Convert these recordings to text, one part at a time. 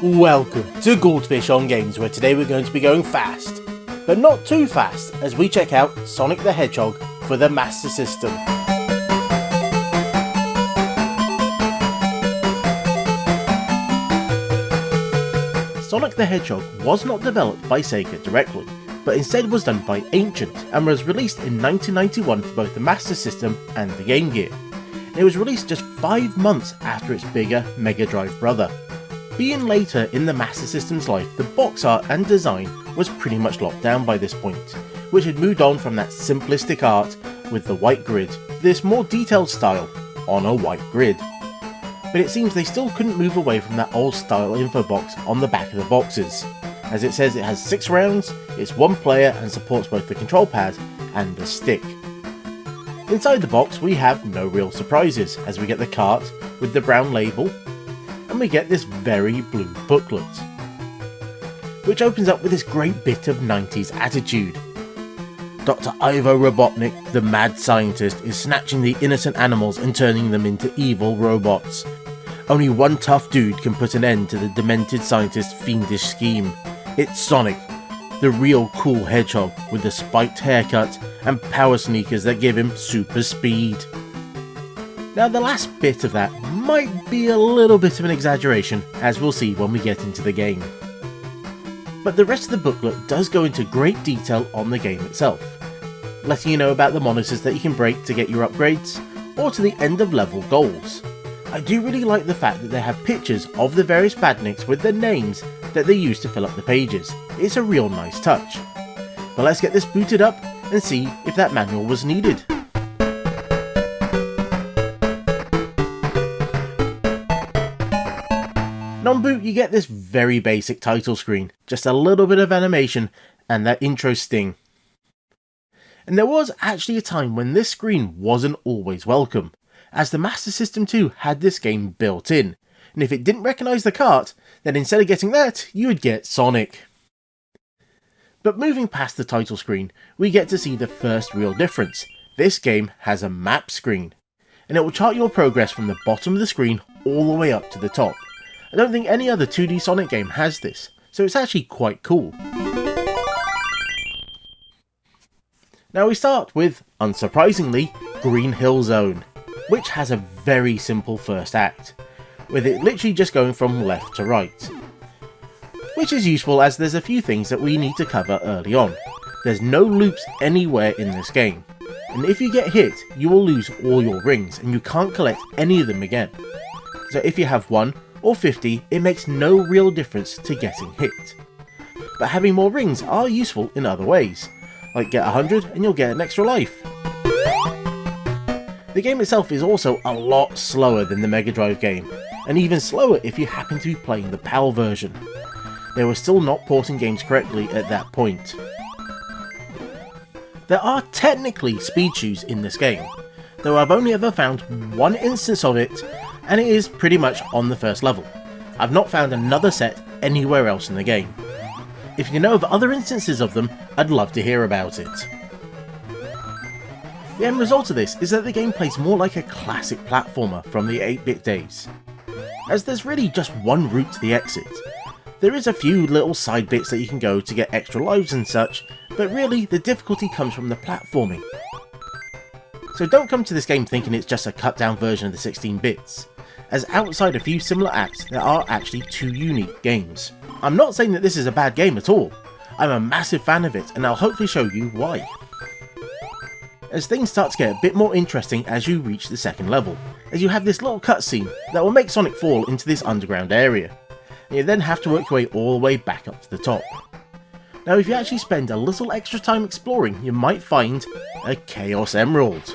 Welcome to Goldfish on Games, where today we're going to be going fast, but not too fast, as we check out Sonic the Hedgehog for the Master System. Sonic the Hedgehog was not developed by Sega directly, but instead was done by Ancient and was released in 1991 for both the Master System and the Game Gear. It was released just 5 months after its bigger Mega Drive brother. Being later in the Master System's life, the box art and design was pretty much locked down by this point, which had moved on from that simplistic art with the white grid to this more detailed style on a white grid. But it seems they still couldn't move away from that old style info box on the back of the boxes, as it says it has 6 rounds, it's 1 player and supports both the control pad and the stick. Inside the box we have no real surprises, as we get the cart with the brown label, and we get this very blue booklet, which opens up with this great bit of 90s attitude. Dr. Ivo Robotnik, the mad scientist, is snatching the innocent animals and turning them into evil robots. Only one tough dude can put an end to the demented scientist's fiendish scheme. It's Sonic, the real cool hedgehog with the spiked haircut and power sneakers that give him super speed. Now the last bit of that might be a little bit of an exaggeration, as we'll see when we get into the game. But the rest of the booklet does go into great detail on the game itself, letting you know about the monitors that you can break to get your upgrades, or to the end of level goals. I do really like the fact that they have pictures of the various badniks with their names that they use to fill up the pages. It's a real nice touch. But let's get this booted up and see if that manual was needed. On boot you get this very basic title screen, just a little bit of animation and that intro sting. And there was actually a time when this screen wasn't always welcome, as the Master System 2 had this game built in, and if it didn't recognise the cart, then instead of getting that, you would get Sonic. But moving past the title screen, we get to see the first real difference. This game has a map screen, and it will chart your progress from the bottom of the screen all the way up to the top. I don't think any other 2D Sonic game has this, so it's actually quite cool. Now we start with, unsurprisingly, Green Hill Zone, which has a very simple first act, with it literally just going from left to right. Which is useful as there's a few things that we need to cover early on. There's no loops anywhere in this game, and if you get hit, you will lose all your rings and you can't collect any of them again. So if you have 1 or 50, it makes no real difference to getting hit. But having more rings are useful in other ways, like get 100 and you'll get an extra life. The game itself is also a lot slower than the Mega Drive game, and even slower if you happen to be playing the PAL version. They were still not porting games correctly at that point. There are technically speed shoes in this game, though I've only ever found one instance of it, and it is pretty much on the first level. I've not found another set anywhere else in the game. If you know of other instances of them, I'd love to hear about it. The end result of this is that the game plays more like a classic platformer from the 8-bit days, as there's really just one route to the exit. There is a few little side bits that you can go to get extra lives and such, but really the difficulty comes from the platforming. So don't come to this game thinking it's just a cut down version of the 16 bits, as outside a few similar acts there are actually 2 unique games. I'm not saying that this is a bad game at all, I'm a massive fan of it and I'll hopefully show you why. As things start to get a bit more interesting as you reach the second level, as you have this little cutscene that will make Sonic fall into this underground area, and you then have to work your way all the way back up to the top. Now if you actually spend a little extra time exploring, you might find a Chaos Emerald.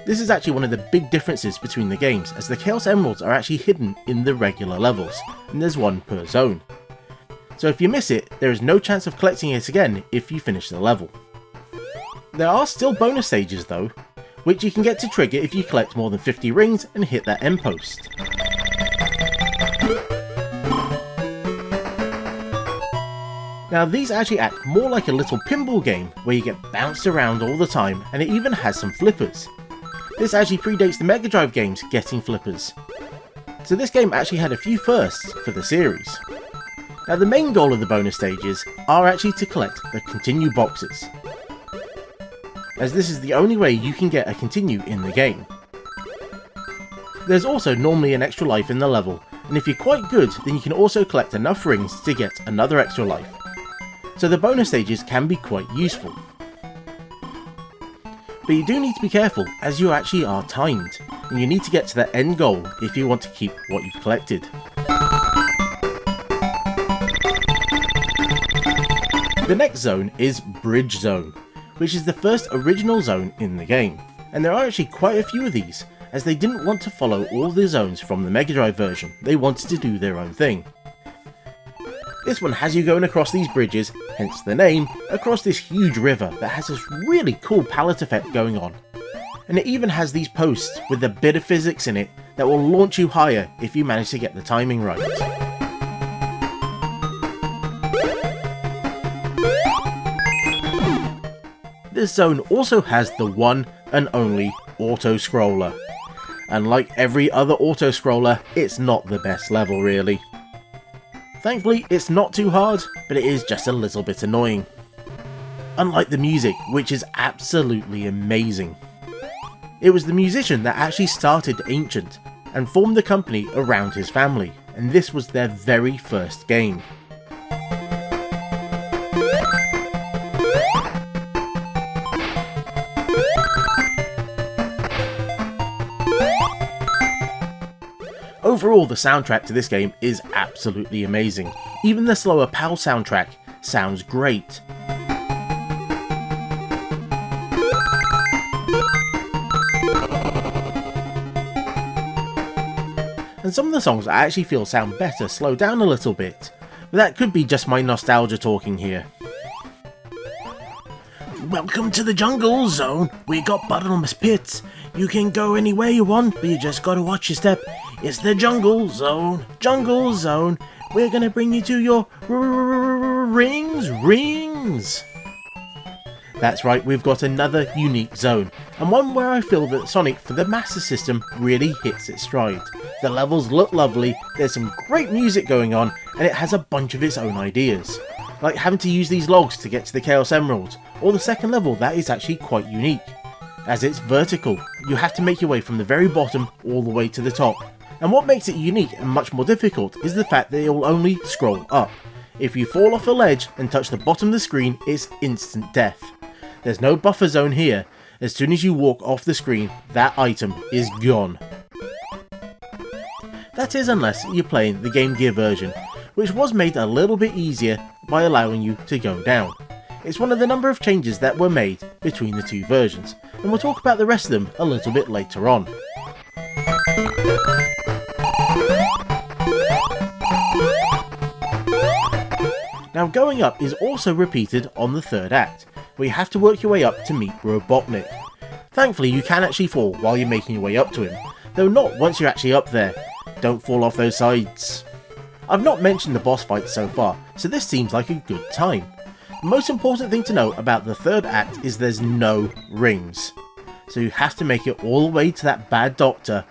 This is actually one of the big differences between the games, as the Chaos Emeralds are actually hidden in the regular levels, and there's 1 per zone. So if you miss it, there is no chance of collecting it again if you finish the level. There are still bonus stages though, which you can get to trigger if you collect more than 50 rings and hit that end post. Now these actually act more like a little pinball game where you get bounced around all the time, and it even has some flippers. This actually predates the Mega Drive games getting flippers. So this game actually had a few firsts for the series. Now the main goal of the bonus stages are actually to collect the continue boxes, as this is the only way you can get a continue in the game. There's also normally an extra life in the level, and if you're quite good then you can also collect enough rings to get another extra life. So the bonus stages can be quite useful. But you do need to be careful as you actually are timed, and you need to get to the end goal if you want to keep what you've collected. The next zone is Bridge Zone, which is the first original zone in the game, and there are actually quite a few of these, as they didn't want to follow all the zones from the Mega Drive version, they wanted to do their own thing. This one has you going across these bridges, hence the name, across this huge river that has this really cool palette effect going on. And it even has these posts with a bit of physics in it that will launch you higher if you manage to get the timing right. This zone also has the one and only auto-scroller. And like every other auto-scroller, it's not the best level really. Thankfully it's not too hard, but it is just a little bit annoying. Unlike the music, which is absolutely amazing. It was the musician that actually started Ancient, and formed the company around his family, and this was their very first game. Overall, the soundtrack to this game is absolutely amazing. Even the slower PAL soundtrack sounds great. And some of the songs I actually feel sound better slowed down a little bit, but that could be just my nostalgia talking here. Welcome to the Jungle Zone. We got bottomless pits. You can go anywhere you want, but you just gotta watch your step. It's the Jungle Zone. Jungle Zone. We're gonna bring you to your rings. That's right, we've got another unique zone, and one where I feel that Sonic for the Master System really hits its stride. The levels look lovely, there's some great music going on, and it has a bunch of its own ideas. Like having to use these logs to get to the Chaos Emerald, or the second level that is actually quite unique. As it's vertical, you have to make your way from the very bottom all the way to the top. And what makes it unique and much more difficult is the fact that it will only scroll up. If you fall off a ledge and touch the bottom of the screen, it's instant death. There's no buffer zone here. As soon as you walk off the screen, that item is gone. That is unless you're playing the Game Gear version, which was made a little bit easier by allowing you to go down. It's one of the number of changes that were made between the two versions, and we'll talk about the rest of them a little bit later on. Now going up is also repeated on the third act, where you have to work your way up to meet Robotnik. Thankfully you can actually fall while you're making your way up to him, though not once you're actually up there. Don't fall off those sides. I've not mentioned the boss fight so far, so this seems like a good time. The most important thing to know about the third act is there's no rings. So you have to make it all the way to that bad doctor,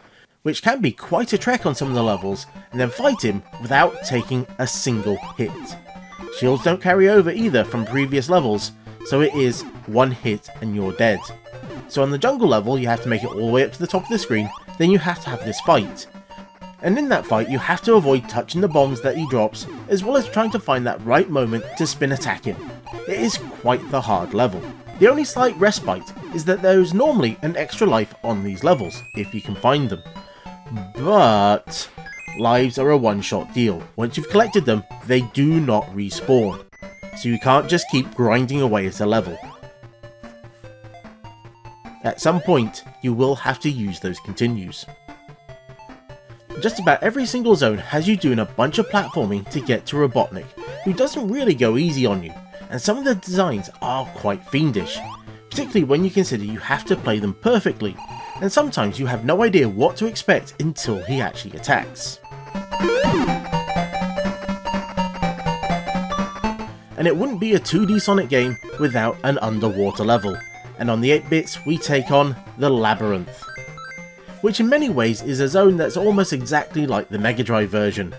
which can be quite a trek on some of the levels, and then fight him without taking a single hit. Shields don't carry over either from previous levels, so it is one hit and you're dead. So on the jungle level you have to make it all the way up to the top of the screen, then you have to have this fight. And in that fight you have to avoid touching the bombs that he drops, as well as trying to find that right moment to spin attack him. It is quite the hard level. The only slight respite is that there is normally an extra life on these levels, if you can find them. But lives are a one-shot deal. Once you've collected them, they do not respawn. So you can't just keep grinding away at a level. At some point, you will have to use those continues. Just about every single zone has you doing a bunch of platforming to get to Robotnik, who doesn't really go easy on you, and some of the designs are quite fiendish, particularly when you consider you have to play them perfectly, and sometimes you have no idea what to expect until he actually attacks. And it wouldn't be a 2D Sonic game without an underwater level, and on the 8-bits we take on the Labyrinth. which in many ways is a zone that's almost exactly like the Mega Drive version.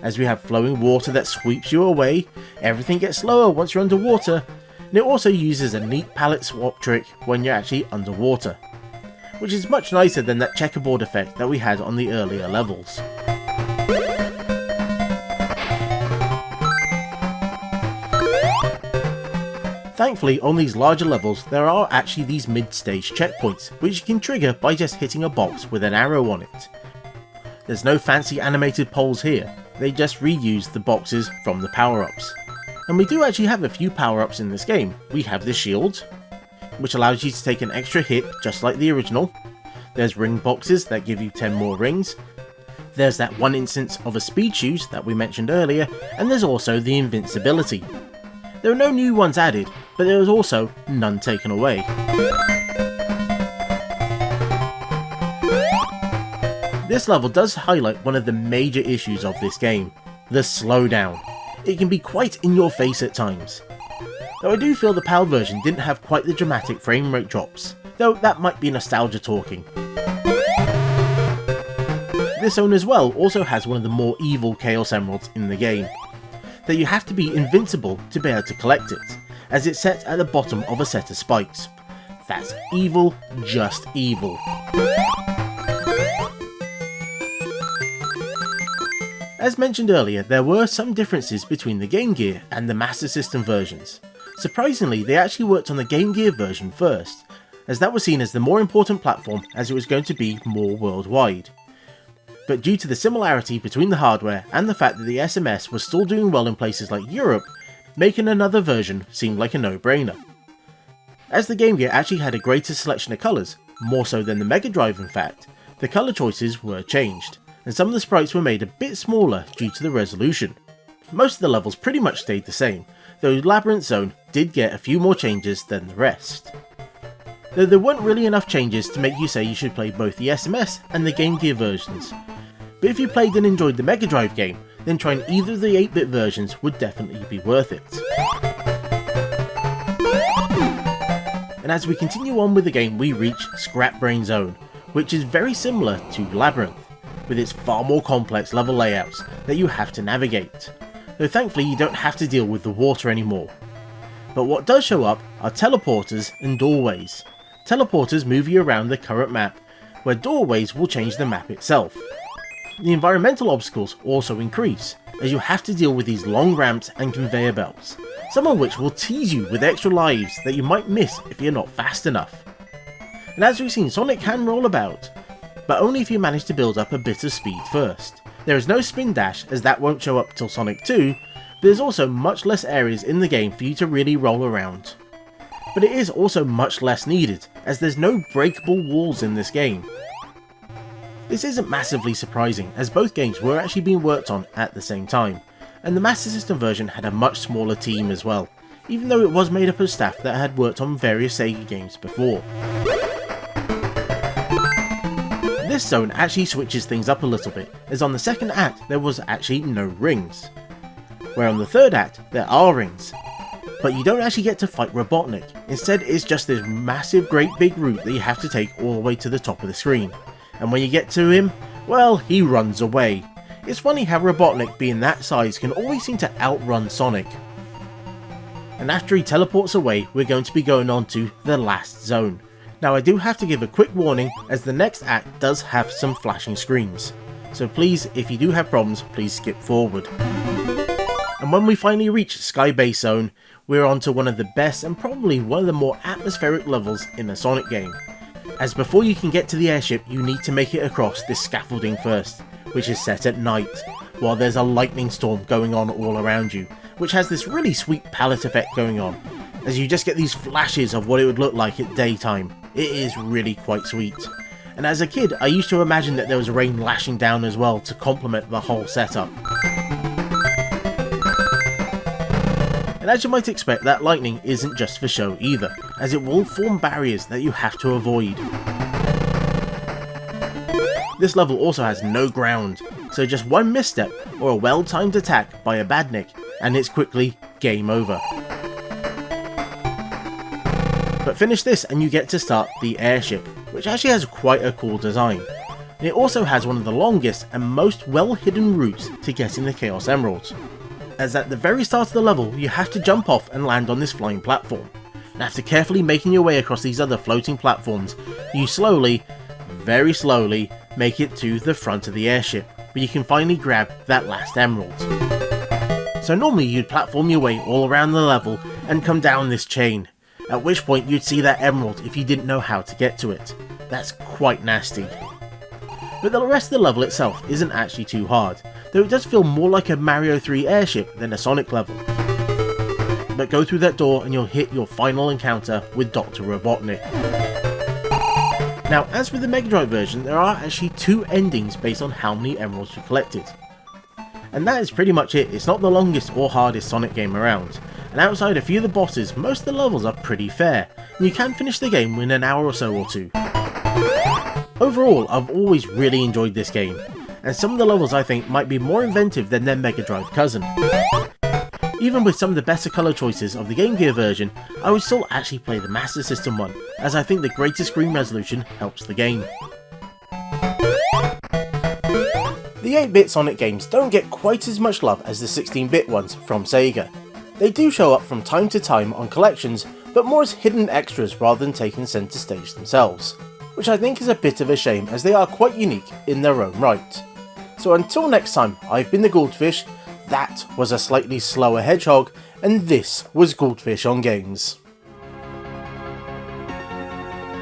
As we have flowing water that sweeps you away, everything gets slower once you're underwater, and it also uses a neat palette swap trick when you're actually underwater, which is much nicer than that checkerboard effect that we had on the earlier levels. Thankfully, on these larger levels there are actually these mid-stage checkpoints, which you can trigger by just hitting a box with an arrow on it. There's no fancy animated poles here, they just reuse the boxes from the power-ups. And we do actually have a few power-ups in this game. We have the shield, which allows you to take an extra hit just like the original. There's ring boxes that give you 10 more rings. There's that one instance of a speed shoes that we mentioned earlier, and there's also the invincibility. There are no new ones added, but there is also none taken away. This level does highlight one of the major issues of this game, the slowdown. It can be quite in your face at times. Though I do feel the PAL version didn't have quite the dramatic frame rate drops, though that might be nostalgia talking. This zone as well also has one of the more evil Chaos Emeralds in the game, that you have to be invincible to be able to collect it, as it's set at the bottom of a set of spikes. That's evil, just evil. As mentioned earlier, there were some differences between the Game Gear and the Master System versions. Surprisingly, they actually worked on the Game Gear version first, as that was seen as the more important platform as it was going to be more worldwide. But due to the similarity between the hardware and the fact that the SMS was still doing well in places like Europe, making another version seemed like a no-brainer. As the Game Gear actually had a greater selection of colours, more so than the Mega Drive in fact, the colour choices were changed, and some of the sprites were made a bit smaller due to the resolution. Most of the levels pretty much stayed the same, though Labyrinth Zone did get a few more changes than the rest. Though there weren't really enough changes to make you say you should play both the SMS and the Game Gear versions. But if you played and enjoyed the Mega Drive game, then trying either of the 8-bit versions would definitely be worth it. And as we continue on with the game, we reach Scrap Brain Zone, which is very similar to Labyrinth, with its far more complex level layouts that you have to navigate, though thankfully you don't have to deal with the water anymore. But what does show up are teleporters and doorways. Teleporters move you around the current map, where doorways will change the map itself. The environmental obstacles also increase, as you have to deal with these long ramps and conveyor belts, some of which will tease you with extra lives that you might miss if you're not fast enough. And as we've seen, Sonic can roll about, but only if you manage to build up a bit of speed first. There is no spin dash, as that won't show up till Sonic 2, but there's also much less areas in the game for you to really roll around. But it is also much less needed, as there's no breakable walls in this game. This isn't massively surprising, as both games were actually being worked on at the same time, and the Master System version had a much smaller team as well, even though it was made up of staff that had worked on various Sega games before. This zone actually switches things up a little bit, as on the second act there was actually no rings, where on the third act there are rings. But you don't actually get to fight Robotnik, instead it's just this massive great big route that you have to take all the way to the top of the screen. And when you get to him, well, he runs away. It's funny how Robotnik being that size can always seem to outrun Sonic. And after he teleports away, we're going to be going on to the last zone. Now I do have to give a quick warning, as the next act does have some flashing screens. So please, if you do have problems, please skip forward. And when we finally reach Sky Base Zone, we're on to one of the best and probably one of the more atmospheric levels in a Sonic game. As before you can get to the airship, you need to make it across this scaffolding first, which is set at night, while there's a lightning storm going on all around you, which has this really sweet palette effect going on, as you just get these flashes of what it would look like at daytime. It is really quite sweet. And as a kid, I used to imagine that there was rain lashing down as well to complement the whole setup. And as you might expect, that lightning isn't just for show either, as it will form barriers that you have to avoid. This level also has no ground, so just one misstep or a well-timed attack by a badnik, and it's quickly game over. But finish this and you get to start the airship, which actually has quite a cool design. And it also has one of the longest and most well hidden routes to getting the Chaos Emeralds, as at the very start of the level you have to jump off and land on this flying platform, and after carefully making your way across these other floating platforms, you slowly, very slowly, make it to the front of the airship, where you can finally grab that last emerald. So normally you'd platform your way all around the level and come down this chain, at which point you'd see that emerald if you didn't know how to get to it. That's quite nasty. But the rest of the level itself isn't actually too hard, though it does feel more like a Mario 3 airship than a Sonic level. But go through that door and you'll hit your final encounter with Dr. Robotnik. Now, as with the Mega Drive version, there are actually 2 endings based on how many emeralds you collected. And that is pretty much it. It's not the longest or hardest Sonic game around, and outside a few of the bosses, most of the levels are pretty fair, and you can finish the game in an hour or so or two. Overall, I've always really enjoyed this game, and some of the levels I think might be more inventive than their Mega Drive cousin. Even with some of the better colour choices of the Game Gear version, I would still actually play the Master System one, as I think the greater screen resolution helps the game. The 8-bit Sonic games don't get quite as much love as the 16-bit ones from Sega. They do show up from time to time on collections, but more as hidden extras rather than taking centre stage themselves, which I think is a bit of a shame as they are quite unique in their own right. So until next time, I've been the Goldfish, that was a slightly slower Hedgehog, and this was Goldfish on Games.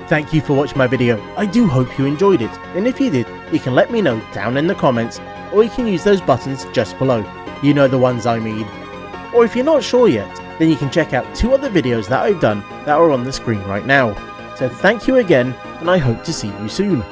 Thank you for watching my video. I do hope you enjoyed it, and if you did, you can let me know down in the comments, or you can use those buttons just below. You know the ones I mean. Or if you're not sure yet, then you can check out 2 other videos that I've done that are on the screen right now. So thank you again, and I hope to see you soon.